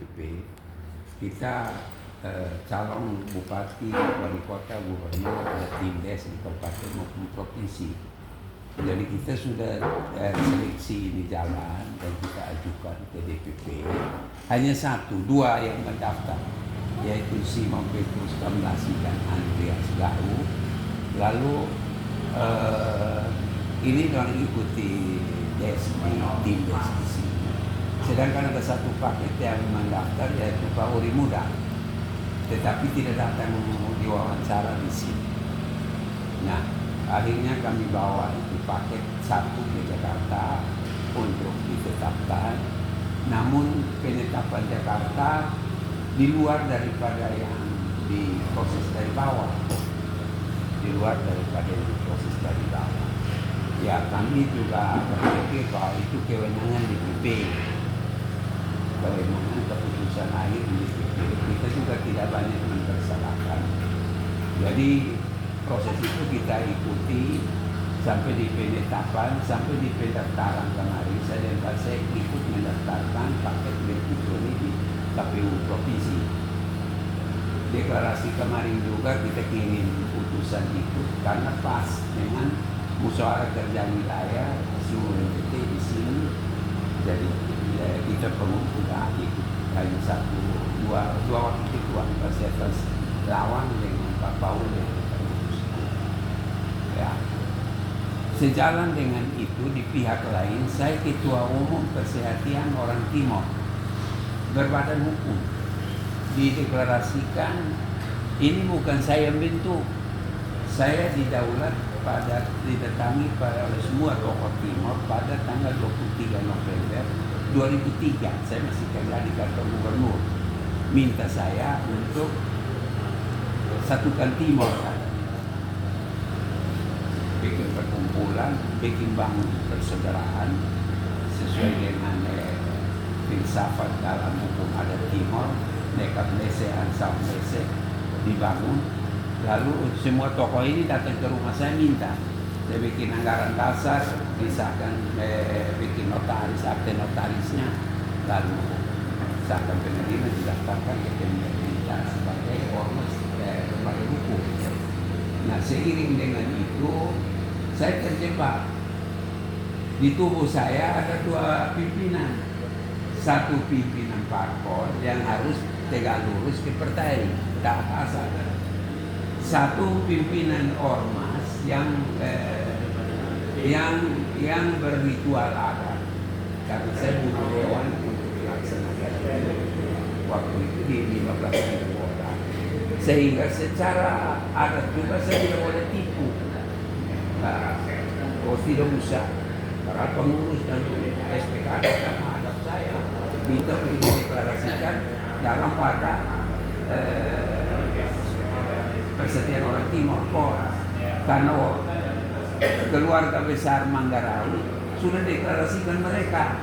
DPP, kita calon bupati, wali kota, gubernur, ada tim des di kabupaten maupun provinsi. Jadi kita sudah seleksi ini jalan dan kita ajukan ke DPP. Hanya dua yang mendaftar, yaitu Simon Petrus Kamlasi dan Andreas Garu. Lalu ini orang ikuti des di tim des di sini. Sedangkan ada satu paket yang mendaftar yaitu Pak Uri Muda, tetapi tidak datang diwawancara di sini. Nah, akhirnya kami bawa itu paket satu ke Jakarta untuk ditetapkan. Namun penetapan Jakarta di luar daripada yang diproses dari bawah, di luar daripada yang diproses dari bawah. Ya, kami juga berpikir bahwa itu kewenangan DPP, kewenangan keputusan akhir di DPP. Kita juga tidak banyak mempersalahkan. Jadi proses itu kita ikuti sampai di penetapan, sampai di pendaftaran kemarin. Saya ikut mendaftarkan paket begitu ini di KPU Provinsi. Deklarasi kemarin juga kita kirim putusan itu karena pas dengan musyawarah kerja wilayah seluruh NTT di sini. Jadi kita pengumpulan itu hanya dua wakil ketua Persetas Lawang dengan Pak Paul yang kita putuskan. Ya. Sejalan dengan itu di pihak lain, saya Ketua Umum Persehatian Orang Timor berbadan hukum. Dideklarasikan ini bukan saya bentuk, saya didaulat didatangi oleh semua tokoh Timor pada tanggal 23 November 2003. Saya masih kerja di kantor gubernur, minta saya untuk satukan Timor, bikin perkumpulan, bikin bangun persaudaraan sesuai dengan filsafat dalam hukum adat Timor, Nekap Lese, Ansam Lese dibangun. Lalu semua tokoh ini datang ke rumah saya minta, saya bikin anggaran dasar, disahkan, bikin notaris, akte notarisnya, lalu sahkan pengadilan, didaftarkan ke pemerintah sebagai ormas lembaga hukum. Nah, seiring dengan itu saya terjebak. Di tubuh saya ada dua pimpinan. Satu pimpinan parpol yang harus tegak lurus ke partai, tak asal. Satu pimpinan ormas yang berritual adat. Karena saya butuh dewan untuk melaksanakan waktu itu di 15.000 orang. Sehingga secara adat juga saya tidak boleh tipu. Tidak usah. Para pengurus dan SPK sama adat saya minta dideklarasikan dalam pada Persatuan Orang Timor, karena keluarga besar Manggarai sudah deklarasikan mereka.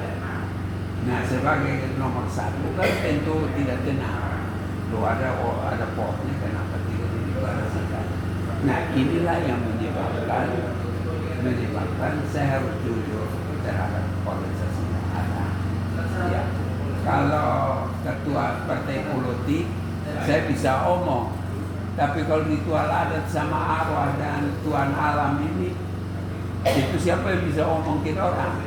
Nah, sebagai nomor satu kan tentu tidak tenang. Loh, ada pohonnya, kenapa tidak dideklarasikan? Nah, inilah yang menyebabkan saya harus jujur terhadap organisasi yang ada. Ya, kalau ketua partai politik saya bisa omong, tapi kalau ritual adat sama arwah dan Tuhan alam ini, itu siapa yang bisa omong kita orang?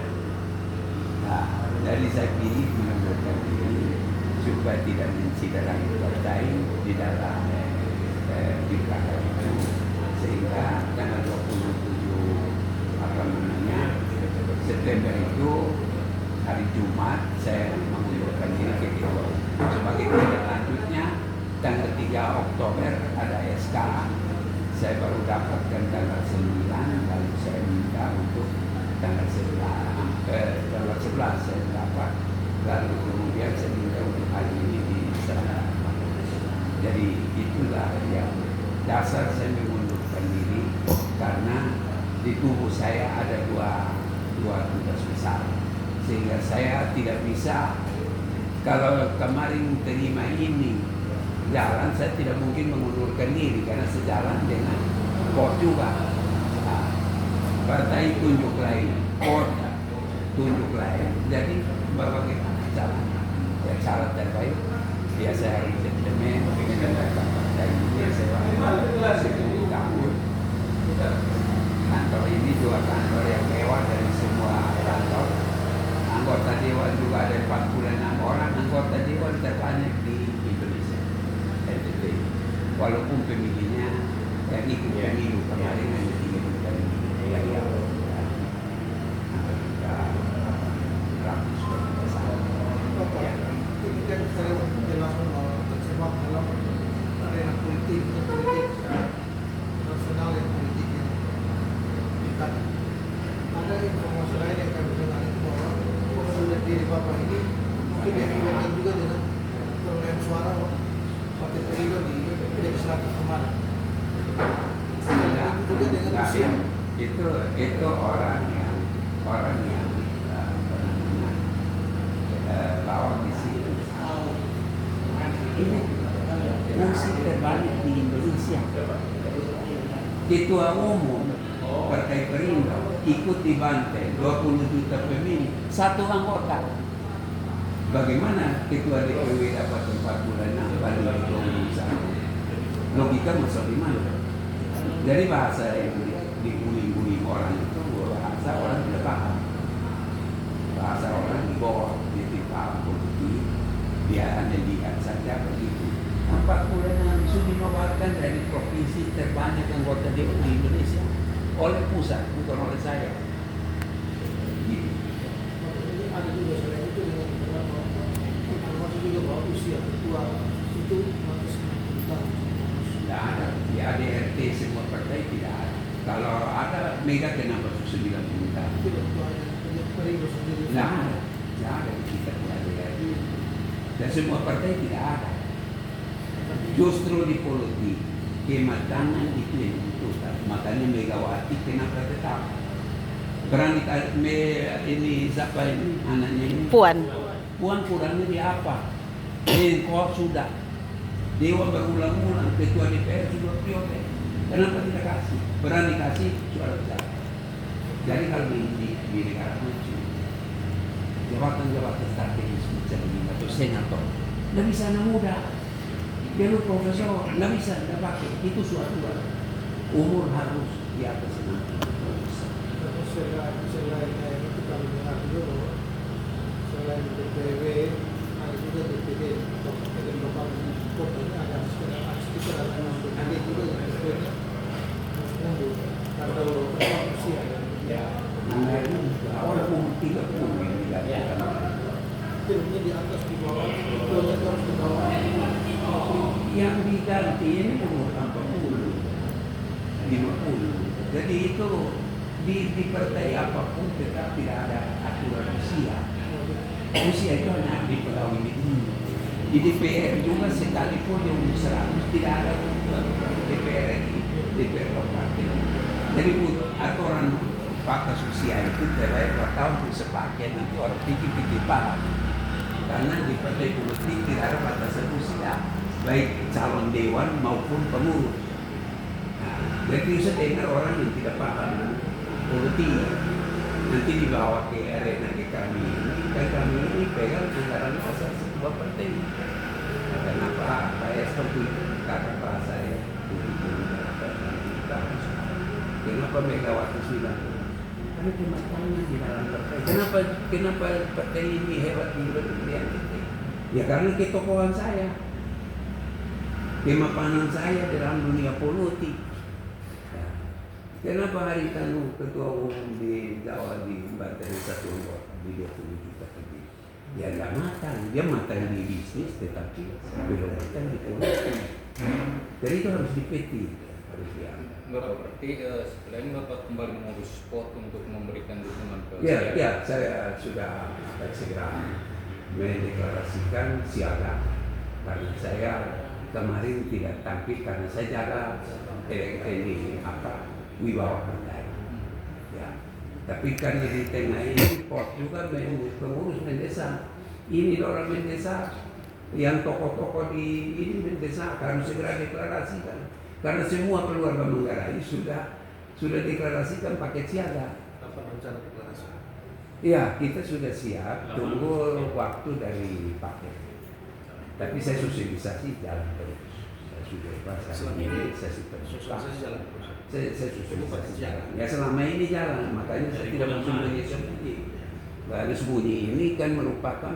Nah, jadi saya pilih mengundurkan diri supaya tidak menciderai partai di dalam pilkada itu, sehingga tanggal 27 September itu hari Jumat saya mengundurkan diri ke Ketua. Sebagai tindak lanjutnya tanggal 3 Oktober ada SK, saya baru dapatkan tanggal 9, lalu saya minta untuk tanggal 11 saya dapat, lalu kemudian saya minta untuk hari ini diserahkan. Jadi itulah yang dasar saya mengundurkan diri, karena di tubuh saya ada dua tugas besar, sehingga saya tidak bisa. Kalau kemarin terima ini jalan, saya tidak mungkin mengundurkan diri karena sejalan dengan kod juga. Nah, partai tunjuk lain, kod tunjuk lain. Jadi bagaimana jalan? Ya, syarat terbaik biasa hari gentleman dengan datang dari biasa 10 tahun. Kantor ini juga kantor yang mewah dari semua kantor. Anggota dewan juga ada 46 orang anggota dewan terbanyak di Indonesia. NTT. Walaupun pemilihnya yang ikut pemilu kemarin hanya 3 kali ya. Ini kan saya menjelaskan bahwa terjebak dalam arena politik nasional yang politiknya. Ada informasi lain yang kami dengar itu bahwa pengunduran diri Bapak ini mungkin dihubungkan juga dengan perolehan suara Partai Perindo di legislatif kemarin. Itu juga dengan usia. Itu orang yang bawa di sini. Ini kursi terbanyak di Indonesia. Ketua umum Partai Perindo ikut dibantai 20 juta pemilih, satu anggota. Bagaimana ketua DPW dapat 46 kali ketua umum satu? Logika masuk di mana? Dari bahasa yang dibuli-buli orang itu bahasa orang tidak paham. Bahasa orang di bawah paham politik, dia hanya lihat saja begitu. 46 sudah dinobatkan dari provinsi terbanyak anggota DPW di Indonesia oleh pusat, bukan oleh saya. Gitu. Ada juga selain itu dengan beberapa informasi juga bahwa usia ketua itu masih 90 tahun. Tidak ada, di ADRT semua partai tidak ada. Kalau ada Mega kenapa 90 tahun? Itu ketua yang Perindo sendiri. Tidak ada di kita di ADRT. Dan semua partai tidak ada. Justru di politik kematangan itu yang dibutuhkan. Makanya Megawati kenapa tetap berani ini siapa ini anaknya ini Puan kurangnya di apa? Kok sudah Dewa berulang-ulang ketua DPR juga prioritas. Kenapa tidak kasih? Berani kasih suara besar. Jadi kalau di negara maju jabatan-jabatan strategis macam ini atau senator nggak bisa anak muda. Dia lu profesor, nggak bisa, nggak pakai. Itu suatu umur harus di atas 60. Selain itu kami dengar juga bahwa selain DPW ada juga DPD dan lokal kota ini ada sekitar 6 DPD juga yang sebenarnya mundur karena beberapa usia. Ya, orang umur 30 yang dilakukan. Filmnya di atas di bawah, filmnya harus di bawah. Yang diganti ini umur 40, 50. Jadi itu di partai apapun tetap tidak ada aturan usia. Usia itu hanya di pegawai negeri. Di DPR juga sekalipun yang umur 100 tidak ada DPR ini, DPR lokal. Jadi aturan batas usia itu terbaik 4 tahun untuk sepakai nanti orang pikir-pikir paham. Karena di partai politik tidak ada batasan usia, baik calon dewan maupun pengurus. Nah, jadi saya dengar orang yang tidak paham politik nanti dibawa ke arena ke kami ini, dan kami ini pegang anggaran asal sebuah partai. Nah, kenapa saya seperti kata pak saya, kenapa Megawati sudah? Karena kematangan di dalam partai. Kenapa partai ini hebat di Indonesia? Ya karena ketokohan saya, kemapanan saya dalam dunia politik. Ya. Kenapa hari Tanu ketua umum di Jawa di Banten satu anggota di 20 juta lebih? Ya nggak matang, dia matang di bisnis tetapi beda matang di politik. Jadi itu harus dipeti, harus diambil. Bapak berarti selain Bapak kembali mengurus spot untuk memberikan dukungan ke Ya, saya sudah segera mendeklarasikan siaga karena saya kemarin tidak tampil karena saya jaga ini wibawa partai. Ya, tapi karena di tengah ini port juga pengurus Mendesa, ini orang Mendesa yang tokoh-tokoh di ini Mendesa harus segera deklarasikan. Karena semua keluarga Manggarai sudah deklarasikan paket siaga. Apa rencana deklarasi? Iya, kita sudah siap. Tunggu waktu dari paket. Tapi saya sosialisasi jalan terus. Saya sudah pasang ini, saya terbuka. Saya sosialisasi jalan. Ya selama ini jalan, makanya saya tidak sembunyi-sembunyi. Karena sembunyi ini kan merupakan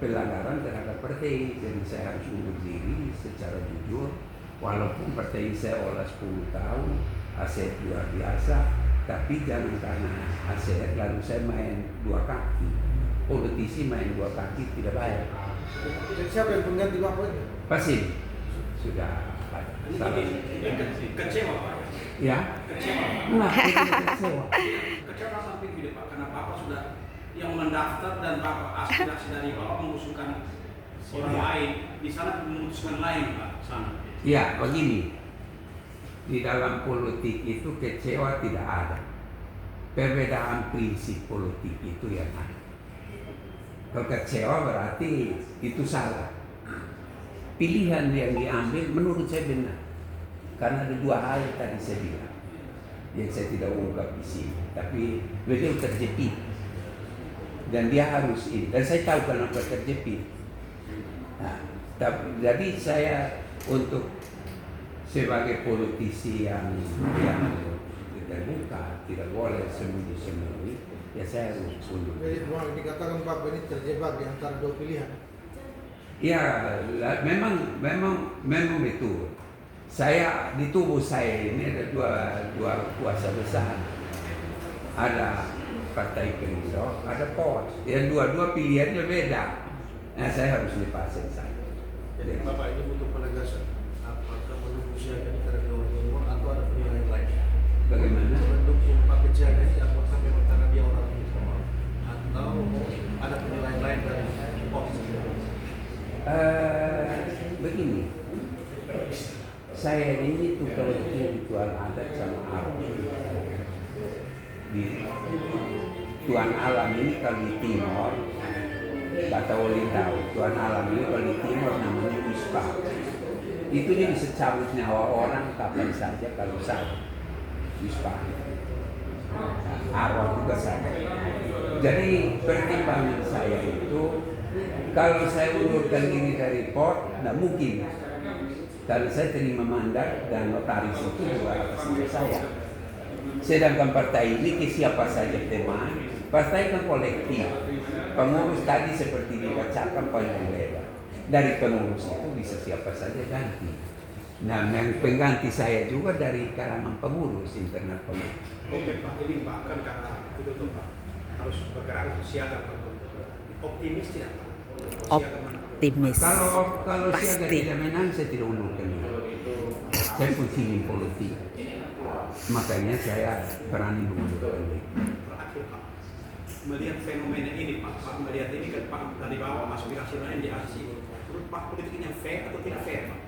pelanggaran terhadap partai. Jadi saya harus undur diri secara jujur. Walaupun partai saya olah 10 tahun, aset luar biasa, tapi jangan karena aset lalu saya main dua kaki. Politisi main dua kaki tidak baik. Dan siapa yang pengganti Bapak ini? Pasti sudah ada. Kecewa Pak. Ya? Kecewa. Nah, kecewa. Kecewa sampai gini Pak, karena Bapak sudah yang mendaftar dan Bapak aspirasi dari Bapak mengusulkan orang lain, di sana memutuskan lain Pak, sana. Ya, begini. Di dalam politik itu kecewa tidak ada. Perbedaan prinsip politik itu yang ada. Kalau kecewa berarti itu salah. Pilihan yang diambil menurut saya benar. Karena ada dua hal yang tadi saya bilang. Yang saya tidak ungkap di sini. Tapi beliau terjepit. Dan dia harus ini. Dan saya tahu kenapa terjepit. Nah, jadi saya untuk sebagai politisi yang terbuka, tidak boleh sembunyi-sembunyi, ya saya harus undur. Jadi boleh dikatakan Bapak ini terjebak di antara dua pilihan. Ya, memang betul. Saya di tubuh saya ini ada dua kuasa besar. Ada Partai Perindo, ada POS. Yang dua-dua pilihannya beda. Nah, saya harus lepasin saya. Jadi Bapak ini butuh penegasan. Apakah mendukung Siaga karena dia orang Timur atau ada penilaian lain? Bagaimana? Mendukung Pak Siaga ini apakah memang karena dia orang Timur atau ada penilaian lain dari POS? Begini, saya ini tukang ritual adat sama alam. Di Tuan alam ini kalau di Timor, kata Olin tahu, Tuan alam ini kalau di Timor namanya Wispa. Itu dia bisa cabut nyawa orang kapan saja kalau sakit. Wispa. Arwah juga sama. Jadi pertimbangan saya itu, kalau saya undurkan diri dari POT, tidak mungkin. Kalau saya terima mandat dan notaris itu juga atas nama saya. Sedangkan partai ini ke siapa saja teman, partai kan kolektif. Pengurus tadi seperti dibacakan panjang lebar. Dari pengurus itu bisa siapa saja ganti. Nah, yang pengganti saya juga dari kalangan pengurus, internal pengurus. Oke Pak, ini Pak kan kata itu tuh Pak harus bergerak siaga Pak. Optimis tidak Pak? Optimis. Kalau siaga Pasti. tidak menang, saya tidak undurkan diri. Saya pun feeling politik. Makanya saya berani mengundurkan diri. Terakhir Pak, melihat fenomena ini Pak melihat ini kan Pak dari bawah aspirasi lain di atas ini. Menurut Pak politiknya fair atau tidak fair Pak?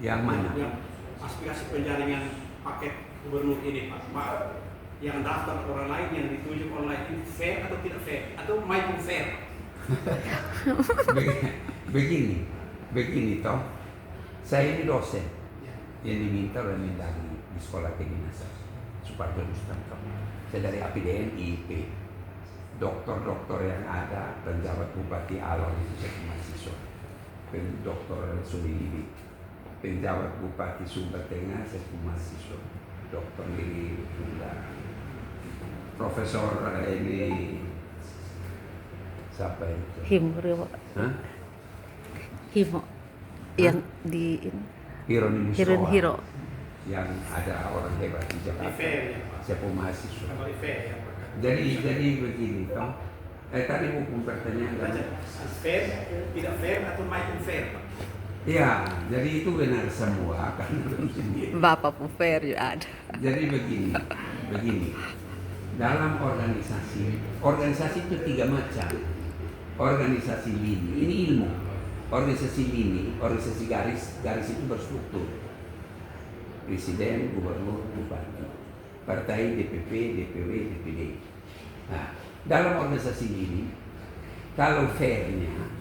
Yang mana? Yang aspirasi penjaringan paket gubernur ini Pak, yang daftar orang lain yang ditunjuk online ini fair atau tidak fair? Atau maupun fair? Begini toh, saya ini dosen yang diminta oleh Mendagri di sekolah kedinasan Suparjo Rustanto. Saya dari APDN IP, dokter yang ada, penjabat Bupati Alor itu saya mahasiswa, Dokter Sulibi, penjabat Bupati Sumber Tengah saya mahasiswa, Dokter Lili Tunda, Profesor ini siapa itu? Himo. Hah? Himo. Yang di Hiro Hiro. yang ada orang hebat di Jakarta. Fair ya Pak? Saya pun mahasiswa. Kembali fair ya Pak? Jadi begini toh. Tadi hukum pertanyaan kan? Fair, tidak fair atau maupun fair Pak? Iya, jadi itu benar semua kan. Bapak pun fair juga ada. Jadi begini. Dalam organisasi itu 3 macam. Organisasi lini, ini ilmu. Organisasi lini, organisasi garis itu berstruktur. Presiden, gubernur, bupati, partai, DPP, DPW, DPD. Nah, dalam organisasi ini, kalau fairnya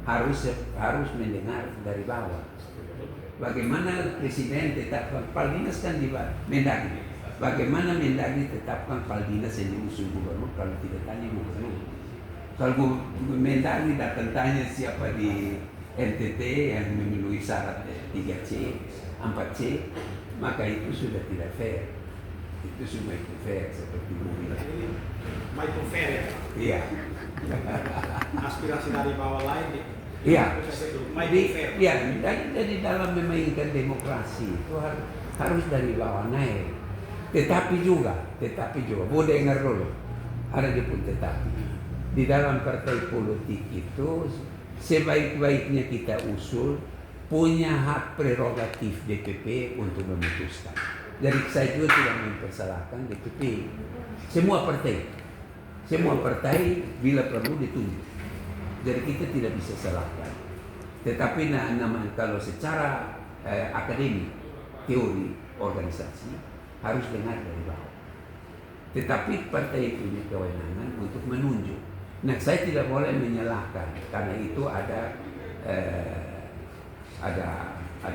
harus mendengar dari bawah. Bagaimana presiden tetapkan Paldinas kan di Mendagri. Bagaimana Mendagri tetapkan Paldinas yang diusung gubernur kalau tidak tanya gubernur. Kalau Mendagri datang tanya siapa di NTT yang memenuhi syarat 3C, 4C, maka itu sudah tidak fair. Itu semua itu fair seperti Bu bilang. Michael Fair ya. Iya. Aspirasi dari bawah lain di Iya. Michael Fair. Iya, jadi dalam memainkan demokrasi itu harus dari bawah naik. Tetapi juga, boleh dengar dulu. Ada dia pun tetapi. Di dalam partai politik itu sebaik-baiknya kita usul punya hak prerogatif DPP untuk memutuskan. Jadi saya juga tidak mempersalahkan DPP. Semua partai bila perlu ditunjuk. Jadi kita tidak bisa salahkan. Tetapi kalau secara akademik, teori, organisasi harus dengar dari bawah. Tetapi partai punya kewenangan untuk menunjuk. Nah, saya tidak boleh menyalahkan karena itu ada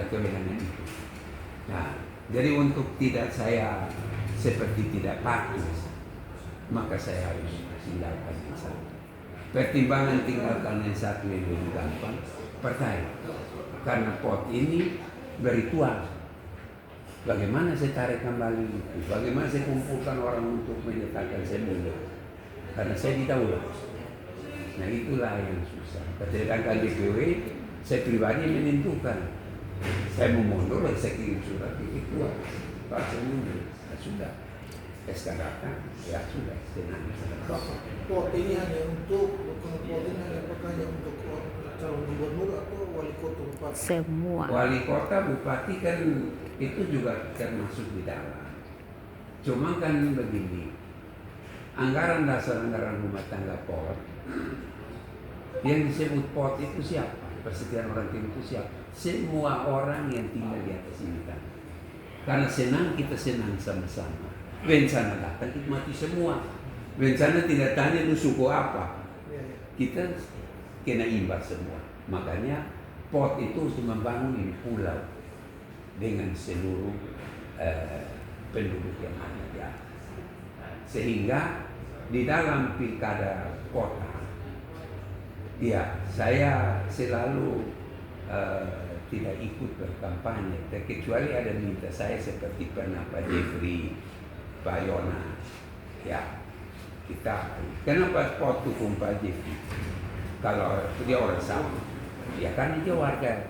kewenangan itu. Nah, jadi untuk tidak saya seperti tidak patuh, maka saya harus tinggalkan yang satu. Pertimbangan tinggalkan yang satu yang lebih gampang, partai. Karena pot ini berritual. Bagaimana saya tarik kembali itu? Bagaimana saya kumpulkan orang untuk menyatakan saya mundur? Karena saya didaulat. Nah, itulah yang susah. Sedangkan DPW, saya pribadi menentukan. Saya mau mundur, saya kirim surat ke ketua. Pak, saya mundur. Nah, sudah. SK datang, ya sudah. Senang. Pot ini hanya untuk calon gubernur atau wali kota bupati? Semua. Wali kota, bupati kan itu juga termasuk di dalam. Cuma kan begini, anggaran dasar anggaran rumah tangga pot, yang disebut pot itu siapa? Persediaan orang tim itu siapa? Semua orang yang tinggal di atas ini kan. Karena senang kita senang sama-sama. Bencana datang kita mati semua. Bencana tidak tanya lu suku apa. Kita kena imbas semua. Makanya pot itu untuk membangun ini pulau dengan seluruh penduduk yang ada di atas. Sehingga di dalam pilkada kota, ya saya selalu tidak ikut berkampanye, kecuali ada minta saya seperti pernah Pak Jeffrey, Pak Yona, ya kita. Kenapa pot dukung Pak Jeffrey? Kalau dia orang sama, ya kan dia warga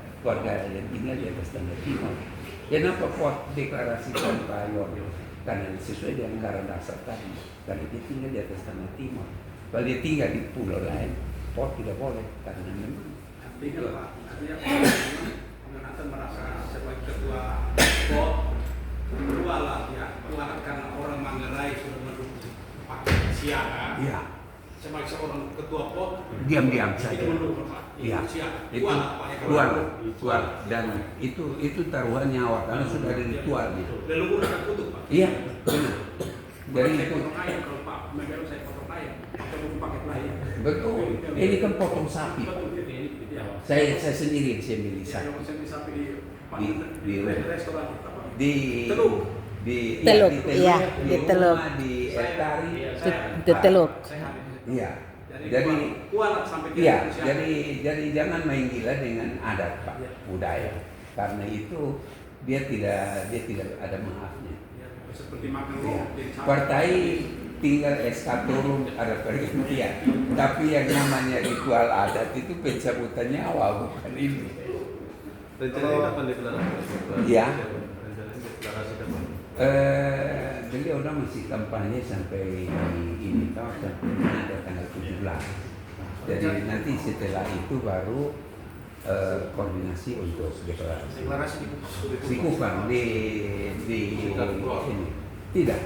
yang tinggal di atas Tanah Timur. Kenapa pot deklarasikan Pak Yona? Karena sesuai dengan anggaran dasar tadi, karena dia tinggal di atas Tanah Timur. Kalau dia tinggal di pulau lain, pot tidak boleh karena memang. Artinya Pak, Nanti merasa sebagai ketua pot kedua lah ya, karena orang Manggarai sudah mendukung Pak Siaga. Iya. Sebagai seorang ketua pot, Diam-diam saja. itu mendukung Pak. Iya. Itu tuan dan itu taruhan nyawa karena sudah ada ritual gitu. Leluhur akan kutuk Pak. Iya, benar. Jadi Saya itu potong ayam kalau Pak Megawati saya potong ayam, atau pakai ayam. betul. Ini kan potong sapi. Betul ini ya. Saya sendiri yang saya milih sapi. Yang saya sapi Di restoran apa? di Teluk. di Teluk, di iya, Teluk, di Teluk. rumah, di Etari. Di Teluk. Iya. Jadi Jadi kuat sampai ke iya, Indonesia. jadi jangan main gila dengan adat Pak, budaya. Karena itu dia tidak ada maafnya. Ya, seperti makan Ya. rok jadi sapi. Partai tinggal SK turun ada pergantian, tapi yang namanya ritual adat itu pencabutan nyawa bukan ini. Rencananya kapan deklarasi? Iya. Rencananya deklarasi kapan? Beliau udah masih kampanye sampai ini sampai ada tanggal 17. Jadi nanti setelah itu baru koordinasi untuk deklarasi. Deklarasi Di Kupang di ini. Tidak.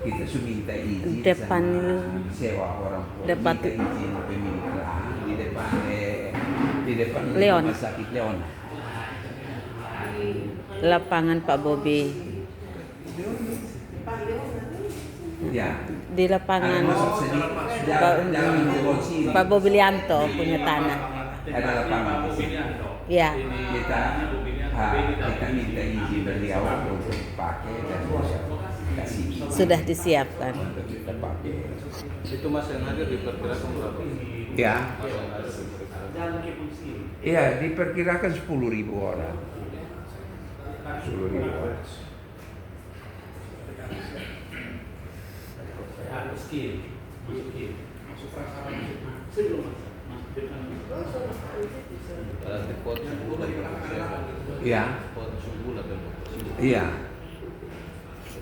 Kita sudah minta izin Depan sama sewa orang depan minta izin pemilik lahan di depan Leon. rumah sakit Leon. Lapangan Pak Bobi. Ya. Di lapangan Pak Bobi Lianto punya tanah. Ada lapangan di sini. Ya. Kita minta izin beliau untuk pakai dan dikasih Sudah disiapkan. untuk kita pakai. Itu mas yang hadir diperkirakan berapa? Ya, Mas yang hadir diperkirakan. iya diperkirakan 10.000 orang. 10.000 orang. Berarti pot sebulan berapa? Iya, Pot sebulan berapa? iya,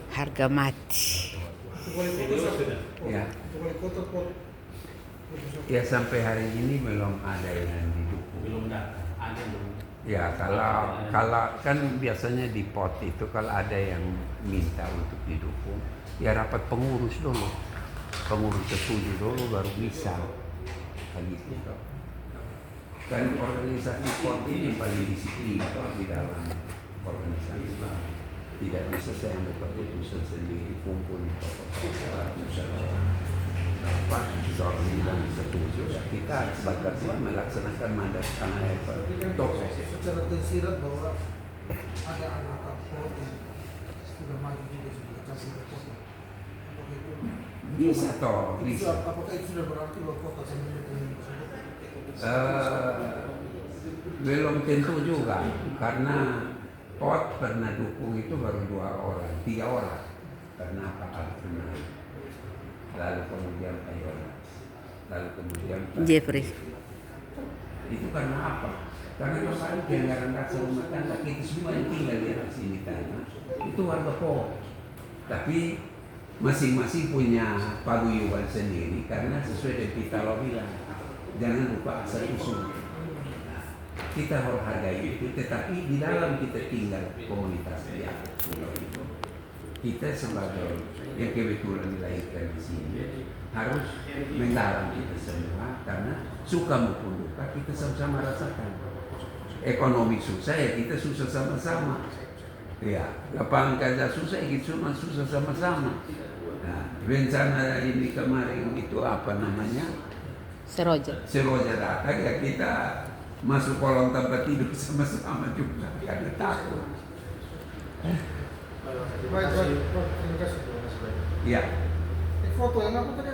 Harga mati. Itu boleh foto iya. Itu boleh foto pot. Ya sampai hari ini belum ada yang didukung. Belum datang, ada yang belum. Ya kalau kan biasanya di pot itu kalau ada yang minta untuk didukung, ya rapat pengurus dulu, pengurus setuju dulu baru bisa, begitu. Kan organisasi pot ini paling disiplin di dalam organisasi. Tidak bisa saya ambil keputusan sendiri, kumpul di apa seorang bilang setuju, kita sebagai ketua melaksanakan mandat tanah air tokoh. Secara tersirat bahwa ada anak pot yang sudah maju juga sudah kasih ke kota. Apakah itu? Bisa toh, bisa. Apakah itu sudah berarti bahwa kota sendiri punya tersebut? Belum tentu juga, karena pot pernah dukung itu baru 3 orang, karena Pak Alfred, lalu kemudian Pak Yonas, lalu kemudian Pak Jeffrey. Itu karena apa? Karena kemarin di anggaran dasar rumah tangga kita semua yang tinggal di atas ini tanah itu warga pot, tapi masing-masing punya paguyuban sendiri karena sesuai dengan kita lo bilang jangan lupa asal usul. Nah, kita harus hargai itu, tetapi di dalam kita tinggal komunitas dia pulau itu, kita sebagai yang kebetulan dilahirkan di sini harus menggalang kita semua karena suka maupun duka kita sama-sama rasakan. Ekonomi susah ya kita susah sama-sama. Ya, lapangan kerja susah ya kita cuma susah sama-sama. Nah, bencana ini kemarin itu apa namanya? Seroja. Seroja datang ya kita masuk kolong tempat tidur sama-sama juga karena takut. Baik, terima kasih. Ya. Foto yang apa tadi?